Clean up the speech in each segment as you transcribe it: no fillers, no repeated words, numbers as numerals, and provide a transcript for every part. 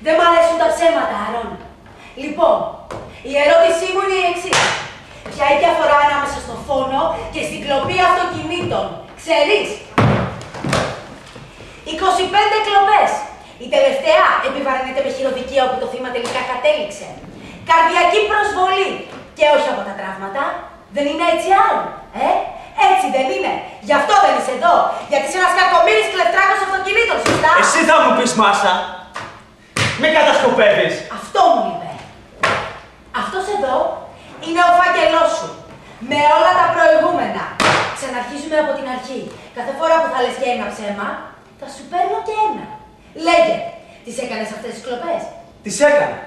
Δεν μ' αρέσουν τα ψέματα, Αρών. Λοιπόν, η ερώτησή μου είναι η εξής. Ποια είναι η διαφορά ανάμεσα στο φόνο και στην κλοπή αυτοκινήτων? Ξέρεις? 25 κλοπές. Η τελευταία επιβαρύνεται με χειροδικία όπου το θύμα τελικά κατέληξε. Καρδιακή προσβολή. Και όχι από τα τραύματα. Δεν είναι έτσι άλλο, Έτσι δεν είναι. Γι' αυτό δεν είσαι εδώ. Γιατί είσαι ένας κακομοίρης κλεφτράκος αυτοκινήτων, σωστά? Εσύ θα μου πεις, Μάσα. Μη κατασκοπεύεις. Αυτό μου είπε. Αυτός εδώ είναι ο φάκελός σου. Με όλα τα προηγούμενα. Ξαναρχίζουμε από την αρχή. Κάθε φορά που θα λες και ένα ψέμα, θα σου παίρνω και ένα. Λέγε, τις έκανες αυτές τις κλοπές? Τις έκανα.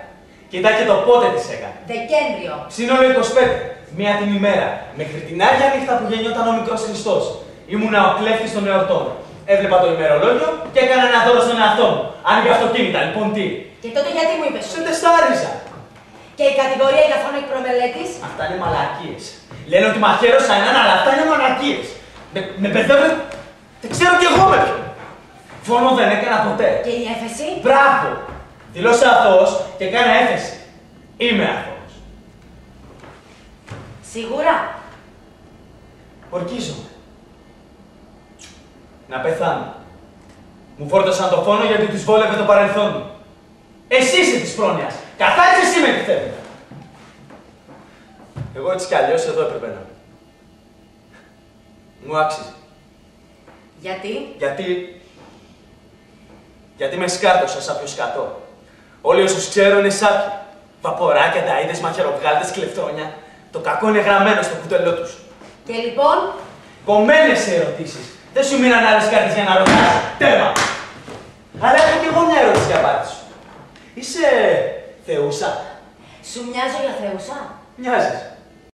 Κοιτά και το πότε τις έκανα. Δεκέμβριο. Σύνολο 25. Μία την ημέρα. Μέχρι την Άγια νύχτα που γεννιόταν ο μικρός Χριστός. Ήμουνα ο κλέφτης των εορτών. Έβλεπα το ημερολόγιο και έκανα ένα δώρο στον εαυτό μου. Άνοιγε αυτοκίνητα, λοιπόν τι. Και τότε γιατί μου είπες? Σε τεστάριζα. Και η κατηγορία για φόνο εκ προμελέτης? Αυτά είναι μαλακίες. Λένε ότι μαχαίρωσα έναν, αλλά αυτά είναι μαλακίες. Με μπερδεύουν. Δεν ξέρω κι εγώ με ποιον. Φόνο δεν έκανα ποτέ. Και η έφεση? Μπράβο! Δηλώσα αθώος και έκανα έφεση. Είμαι αθώος. Σίγουρα? Ορκίζομαι. Να πεθάνω. Μου φόρτωσαν το φόνο γιατί τους βόλευε το παρελθόν μου. Εσύ είσαι της πρόνοιας. Καθάρισε εσύ με τη θέμη. Εγώ έτσι κι αλλιώς εδώ έπρεπε να είμαι. Μου άξιζε. Γιατί? Γιατί με σκάρτωσα σάπιο σκατό. Όλοι όσους ξέρω είναι σάπιοι. Βαποράκια, ταΐδες, μαχαιροβγάλτες, κλεφτόνια. Το κακό είναι γραμμένο στο κουτελό τους. Και λοιπόν? Κομμένες σε ερωτήσεις. Δεν σου μείναν άλλες κάρτες για να ρωτάς. Τέρμα! Αλλά έχω κι εγώ μια ερώτηση για απάντηση σου. Είσαι θεούσα? Σου μοιάζω για θεούσα? Μοιάζεις.